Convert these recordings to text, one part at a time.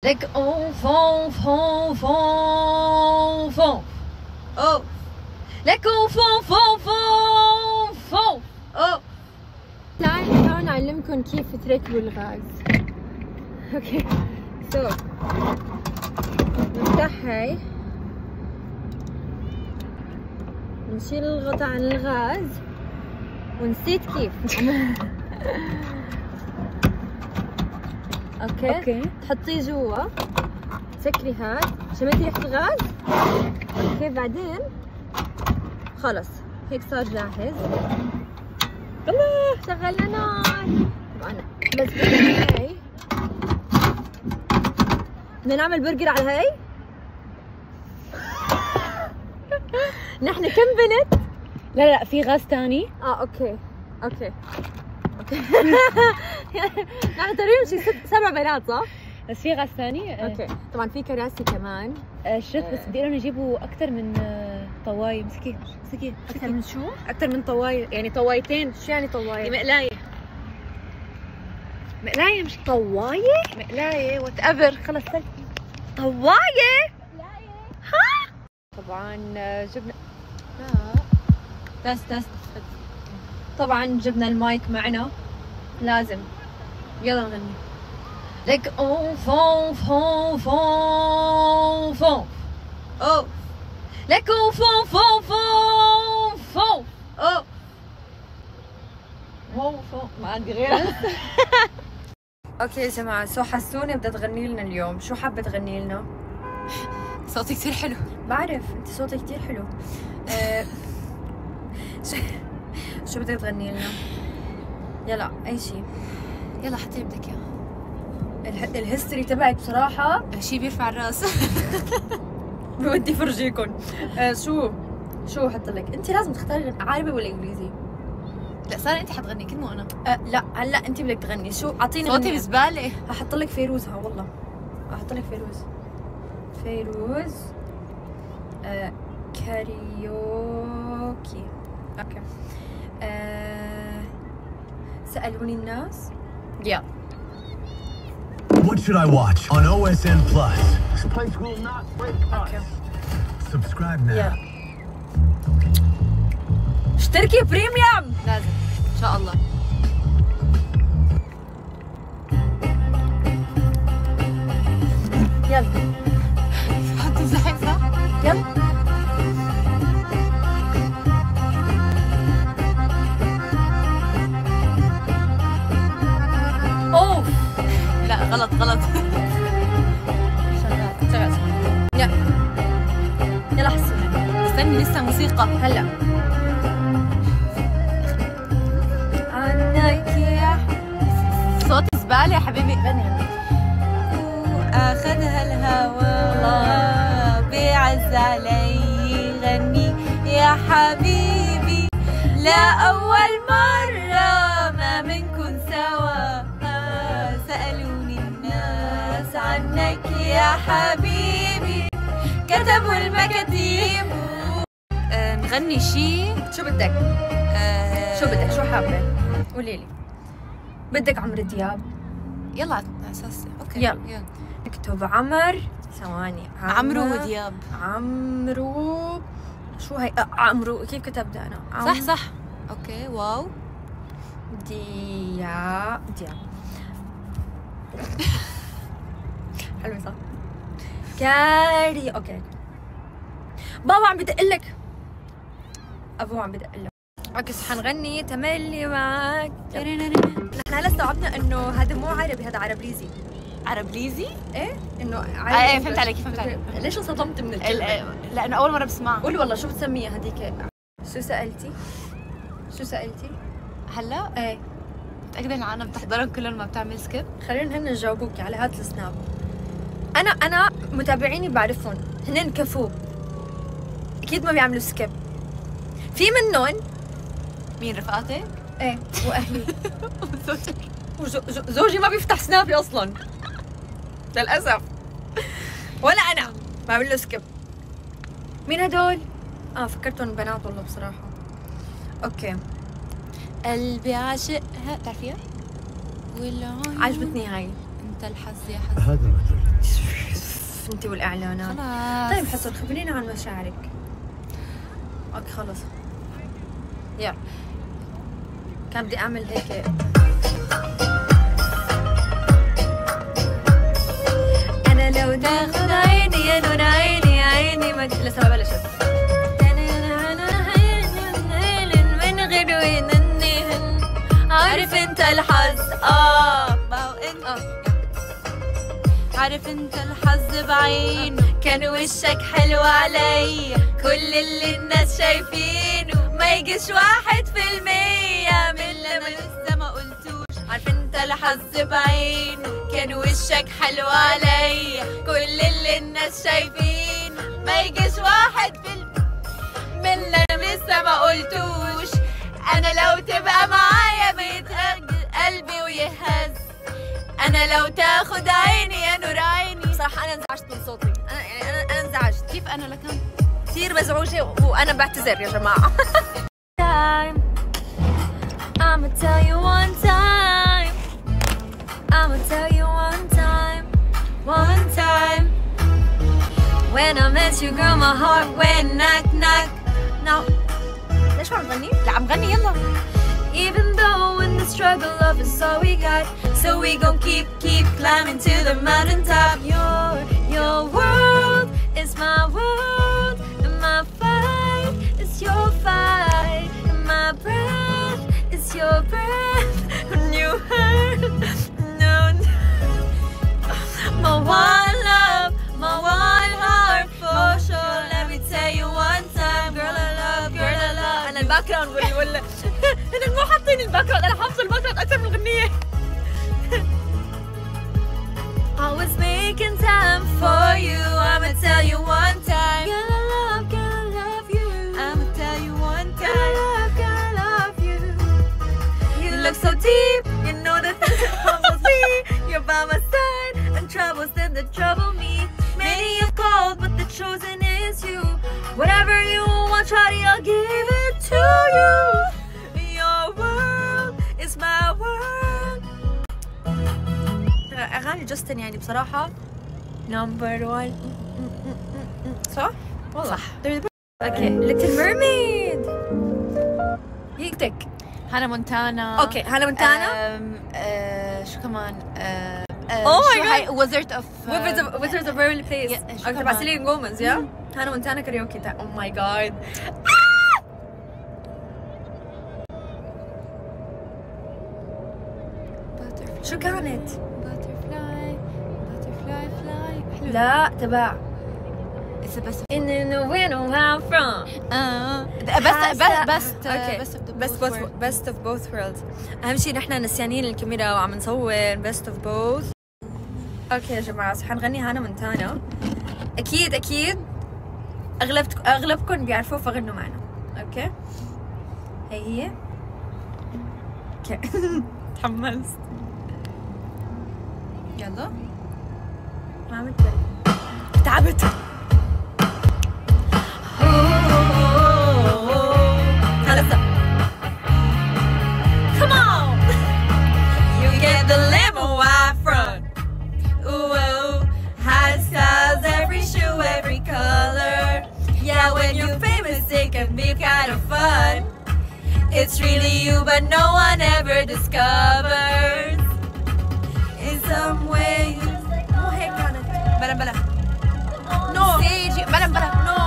لك اوف اوف اوف اوف اوف اوف لك اوف اوف اوف اوف اوف اوف. تعالوا نعلمكم كيف تركبوا الغاز. اوكي نفتح هاي، نشيل الغطاء عن الغاز، ونسيت كيف. اوكي تحطيه جوا، تسكري هاد، شميتي ريحة الغاز. اوكي بعدين خلص هيك صار جاهز. الله شغلنا نار طبعا. بس هاي بدنا نعمل برجر على هاي. نحن كم بنت؟ لا في غاز تاني. اوكي نحن تقريبا شي 7 بنات صح؟ بس في غاز ثاني. اوكي طبعا في كراسي كمان. الشيف بس بدي لهم يجيبوا اكثر من طواي. مسكي اكثر من شو؟ اكثر من طواي، يعني طوايتين. شو يعني طواية؟ مقلاية مش طواية. مقلاية وات ايفر. خلص طواية. ها طبعا جبنا داس طبعا جبنا المايك معنا، لازم يلا نغني. لك اوف اوف اوف اوف اوف اوف لك اوف اوف اوف اوف اوف اوف اوف ما عندي غيرها. اوكي يا جماعه، سو حسوني بدها تغني لنا اليوم. شو حابه تغني لنا؟ صوتي كثير حلو. بعرف انت صوتك كثير حلو. شو بدك تغني لنا؟ يلا اي شيء. يلا حطي بدك اياه. الهيستوري تبعك بصراحه شيء بيرفع الراس. بودي فرجيكم. شو حط لك؟ انت لازم تختاري عربي ولا انجليزي؟ لا صار انت حتغني كل مو انا. لا هلا انت بدك تغني. شو اعطيني صوتي بزباله. هحط لك فيروز. والله هحط لك فيروز كاريوكي. اوكي. سألوني الناس. يلا. What should I watch on OSN Plus? This place will not break us. Okay. Subscribe now. Yeah. اشتركي بريميوم لازم ان شاء الله. يلا حطي زحفة. يلا. اوف لا غلط. شغال. يلا حسنا. استني لسه موسيقى. هلا عنك يا صوتي زبالة يا حبيبي. غني. اخذها الهوى بيعز علي غني يا حبيبي. لا اول مرة ما منكن سوا. سألوني الناس عنك يا حبيبي، كتبوا المكاتيب. نغني شي. شو بدك؟ شو حابة؟ قولي لي. بدك عمرو دياب؟ يلا على اساس اوكي يلا. اكتب ثواني. عمرو ودياب. عمرو. شو هي؟ عمرو كيف كتبت انا؟ صح اوكي. واو. دياب حلو صح. كاري. اوكي. بابا عم بدق لك. ابوه عم بدق لك. اوكي حنغني تملي معك. نحن هلا استوعبنا انه هذا مو عربي، هذا عربليزي. عربليزي؟ ايه انه ايه فهمت عليك. ليش انصدمت من الكلمة؟ لانه اول مره بسمعها. قولي والله شو بتسميها هذيك؟ شو سألتي؟ هلا؟ ايه متأكدة ان انا بتحضرهم كلهم ما بتعمل سكيب؟ خلينا هن نجاوبوك على هذا السناب. انا متابعيني بعرفهم، هن كفو اكيد ما بيعملوا سكيب. في منهم مين؟ رفقاتك؟ ايه واهلي. زوجي ما بيفتح سنابي اصلا للاسف، ولا انا بعمل له سكيب. مين هدول؟ فكرتهم بنات والله بصراحه. اوكي. قلبي عاشقها، بتعرفيها؟ عجبتني هاي. انت الحظ يا حظ. هذا ما أدري. انت والاعلانات. خلاص. طيب حسن خبرينا عن مشاعرك. اوكي خلص. يلا. كان بدي اعمل هيك. انا لو تاخذ عيني يا نور عيني عيني ما لسه ما بلشت. من غير وينني عارف انت الحظ. ما هو انت عارف انت الحظ بعينه، كان وشك حلو علي، كل اللي الناس شايفينه ما يجيش 1% من اللي لسه ما قلتوش. عارف انت الحظ بعينه، كان وشك حلو علي، كل اللي الناس شايفينه ما يجيش 1% من اللي لسه ما قلتوش. انا لو تبقى معايا بيتهز قلبي ويهز، انا لو تاخد عيني يا نور عيني. صراحة انا انزعجت من صوتي، انا انزعجت كيف انا لكان كثير مزعوجة وانا بعتذر يا جماعة. I'ma tell you one time, I'ma tell you one time, one time. When I met you girl my heart went knock knock. No. ليش ما بغني؟ لا عم غني يلا. Even though in the struggle love is all we got, so we gon' keep climbing to the mountaintop. Your world is my world, and my fight is your fight, and my breath is your breath. When you hurt, no, my one love, my one heart for sure. Let me tell you one time, girl I love, girl I love. أنا الباك جراوند ولا أنا مو حاطين الباك جراوند، أنا حافظة الباك جراوند أكثر من الأغنية. I was making time for you. I'ma tell you one time, girl I love you. I'ma tell you one time, girl I love you. You look so deep, you know that this humbles me. You're by my side, and troubles them that trouble me. Many have called, but the chosen is you. Whatever you want, shawty, I'll give it to you. Your world is my world. أغاني جاستن يعني بصراحة نمبر 1. صح؟ والله صح. اوكي ليتل ميرميد. يكتك هانا مونتانا. اوكي هانا مونتانا. شو كمان؟ Oh my God. ويزرد اوف Wizards of Waverly Place. شو اوكي تبع كمان؟ سيلين جوميز يا هانا مونتانا كاريوكي. او ماي جاد. شو كانت؟ باترفلاي حلو. لا تبع بس In the window I'm from. best of both worlds. اهم شيء نحن نسيانين الكاميرا وعم نصور best of both. اوكي يا جماعه حنغني هانا مونتانا. اكيد اغلبكم بيعرفوه فغنوا معنا. اوكي هي اوكي. تحمست. يلا ما عملت تعبت. Come on! You get the limo out front. Ooh, high styles, every shoe, every color. Yeah, when you're famous, it can be kind of fun. It's really you, but no one ever discovers. In some way, oh hey, بلا no, stage بلا no.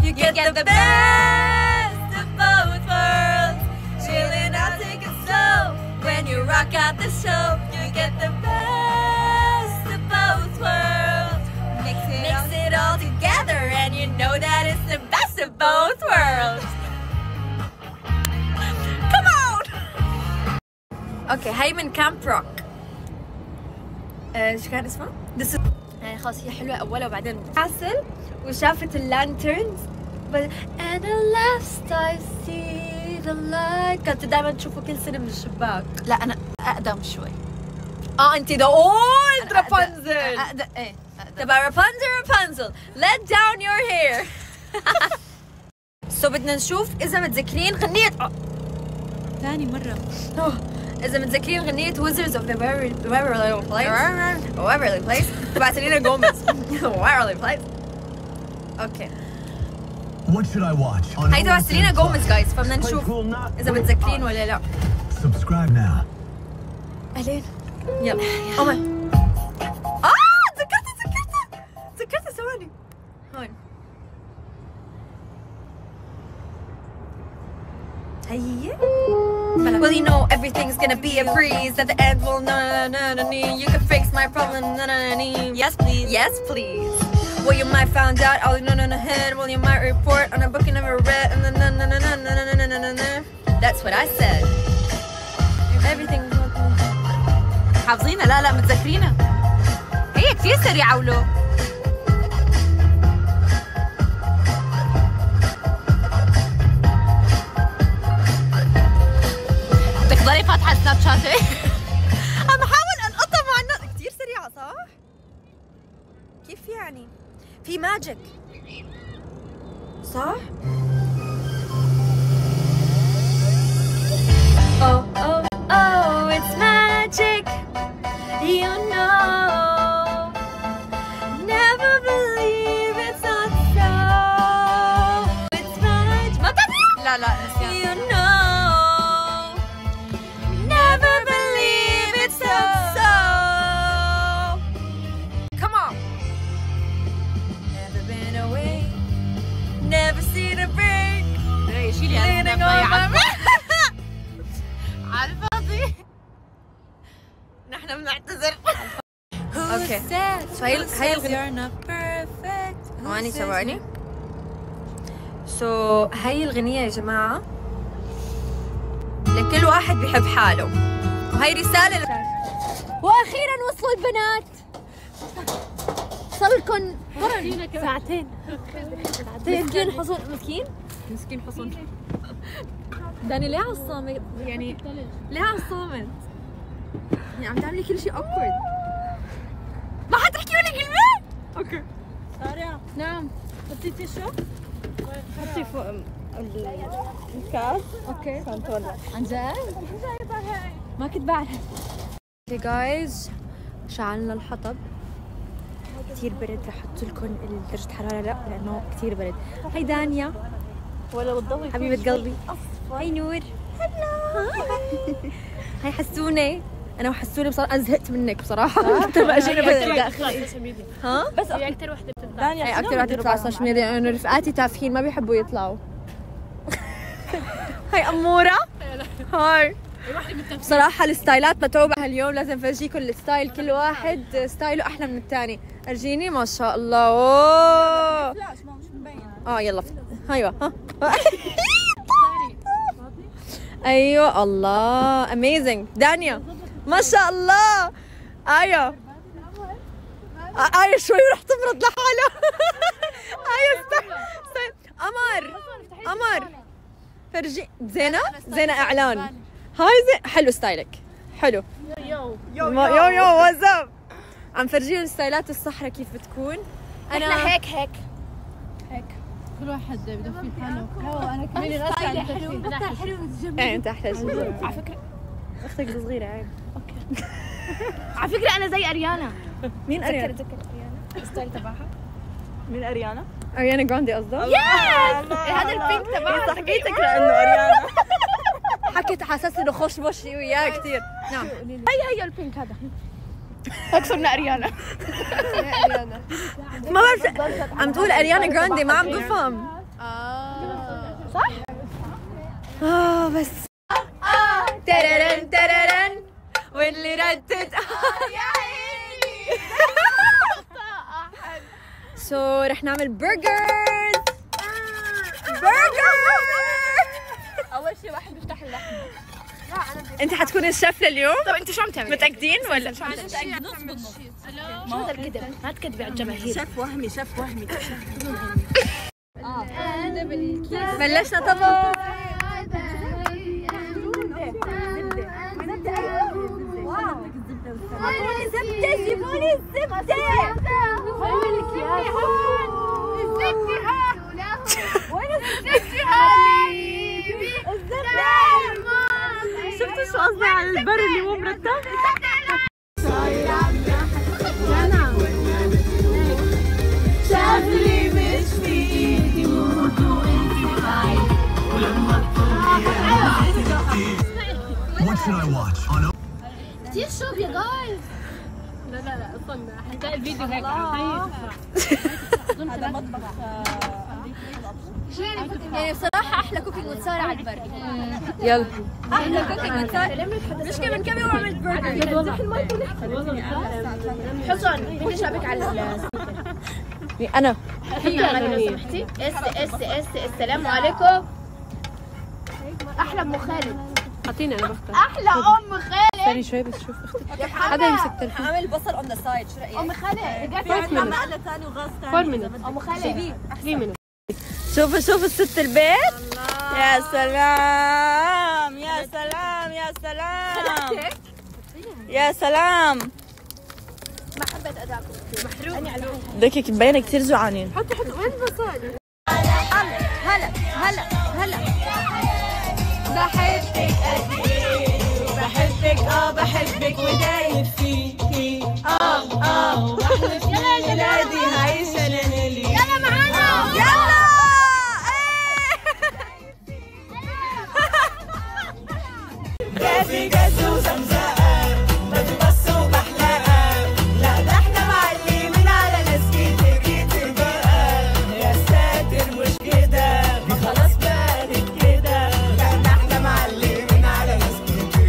You get the best of both worlds. Chilling out, take it slow. When you rock out the show, you get the best of both worlds. Mix it all together, and you know that it's the best of both worlds. Come on. Okay, هاي من كامب روك. شو كان اسمه؟ يعني خلاص هي حلوة أولها وبعدين حاصل وشافت اللانترنز and at last I see the light. كانت دائما تشوفه كل سنة من الشباك. لا انا اقدم شوي. انت the old Rapunzel. اقدم ايه تبع Rapunzel let down your hair. سو بدنا نشوف إذا متذكرين غنية ثاني مرة. إذا متذكرين أغنية Wizards of the Waverly Place تبع سيلينا جوميز. Waverly Place. أوكي. What should I watch? هاي تبع سيلينا جوميز جايز، فبدنا نشوف إذا متذكرين ولا لا. Subscribe now. أهلين. يلا. تذكرت ثواني. هون. هي. Well, you know everything's gonna be a breeze. At the end, well, no. You can fix my problem. Yes, please. Yes, please. Well, you might found out. I'll no head. Well, you might report on a book you never read. That's what I said. Everything. حافظينها؟ لا متذكرينها. هي كثير سريعة ولو. تقدري فاتحة سناب شات؟ عم بحاول انقطع مع الناس. كثير سريعة صح؟ كيف يعني؟ في ماجيك صح؟ Oh, it's magic. You know, never believe it's not so. It's magic. ما تعرفي؟ لا You know, never believe it's not so. Come on. Never been away, never seen a break. شيلي على الفاضي. نحن بنعتذر. اوكي هاي ثواني. هاي الغنية يا جماعة لكل واحد بيحب حاله، وهي رسالة واخيرا وصلوا البنات. صار لكم ساعتين. مسكين حصن. داني ليه على الصامت؟ يعني ليه على الصامت؟ يعني عم تعملي كل شيء awkward. ما حتحكي ولا كلمة؟ اوكي. سارة. نعم. حطي تيشو؟ حطي فوق الكاس. اوكي. عشان تولع. عن جد؟ ما كنت بعرف. اوكي جايز، شعلنا الحطب. كثير برد، رح احط لكم درجة الحرارة لا لأنه كثير برد. هي دانيا. ولا بالضوء حبيبة قلبي. هي نور. هي حسونة. أنا وحسونة بصراحة أنا زهقت منك بصراحة. تبقى جينا ها؟ بس هي أكثر وحدة بتطلع. هي أكثر وحدة بتطلع على السوشيال ميديا. أنا رفقاتي تافهين ما بيحبوا يطلعوا. هي أمورة. هاي. بصراحة الستايلات متعوبة هاليوم، لازم فرجيكم الستايل، كل واحد ستايله أحلى من الثاني. أرجيني ما شاء الله. أوه. يلا ايوه ها. ايوه الله اميزنج. دانيا ما شاء الله. ايوه شوي رح تبرد لحالها. ايوه قمر فرجي. زينة اعلان. هاي حلو ستايلك حلو. يو واتساب. عم فرجيهم ستايلات الصحراء كيف بتكون. انا هيك كل واحد بدفي حاله. انا كمان غصب عن التدفين. حلو ايه انت احلى شيء على فكره. اختك صغيره عيب. اوكي. على فكره انا زي اريانا. مين اريانا؟ تذكر اريانا الستايل تبعها. مين اريانا؟ اريانا جراندي قصدك؟ هذا البينك تبعها. صاحبتك لانه اريانا. حكيت حاسس انه خوش بوشي وياه كثير. نعم هي البينك هذا. هيك صرنا اريانا. ما بعرف عم تقول اريانا جراندي ما عم بفهم. صح؟ بس تررن واللي ردت يا عيني. رح نعمل برجرز. اول شيء واحد بيفتح اللحمه. انت حتكون الشيف لليوم؟ طب انت شو عم تعملي؟ متاكدين ولا؟ نص. شو هذا الكذب؟ ما تكذبي على الجماهير. شيف وهمي بلشنا طبخ. زبدة جيبولي الزبدة. وين الزبدة؟ قصدي على البر اللي مو مرتب. شغلي مش في ايدي وانتي بعيد ولما What should I watch on كتير شوب يا جايز. لا استنى حتلاقي الفيديو هيك هذا مطبخ يعني بصراحة أحلى كوكينج من سارة على البر. يلا أحلى كوكينج من سارة. مش كمان من كم يوم عملت برجر. حصن بدي شابك على انا لو سمحتي. السلام عليكم. أحلى أم خالد. اعطيني انا بختار. أحلى أم خالد. استني شوي بس شوف اختي حدا يمسك تلفون. عامل بصل اون ذا سايد، شو رايك؟ أم خالد رجعت مقلة ثاني وغاز ثاني. 4 minutes. أم خالد 3 minutes. شوفوا الست البيت. يا سلام يا سلام يا سلام يا سلام. ما حبيت أداكم. بدك تبينوا كثير جوعانين. حطي وين البصل؟ هلا بحبك ودايب فيكي. واحلف ميلادي عايشة انا ليكي. يلا معانا. يلا جازي جاز وزمزقة بتبص وبحلقة. لا ده احنا معلمين على ناس كتير بقى. يا ساتر مش كده ما خلاص بقت كده. لا ده احنا معلمين على ناس كتير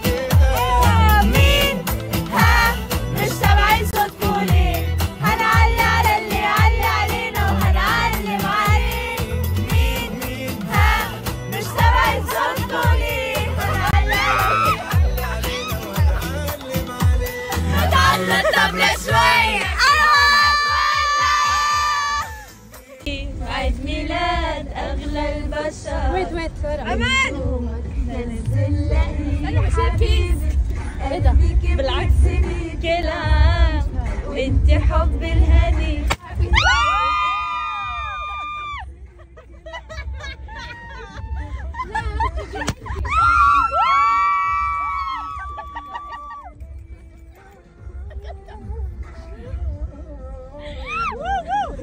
كده. مين ها مش سامعين صوتكوا ليه؟ هنعلي على اللي يعلي علينا وهنعلم عليه. مين ها مش سامعين صوتكوا ليه؟ تعالى الطبلة شوية. عيد ميلاد أغلى البشر. ويت أمان ننزل أنا شايفين. إيه ده؟ بالعكس كلام وانت حب الهدي.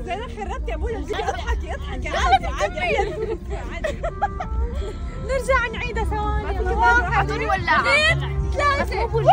زي انا خربت يا ابويا. اضحكي عادي. نرجع نعيدها ثواني. أعطوني ولا 3 2 1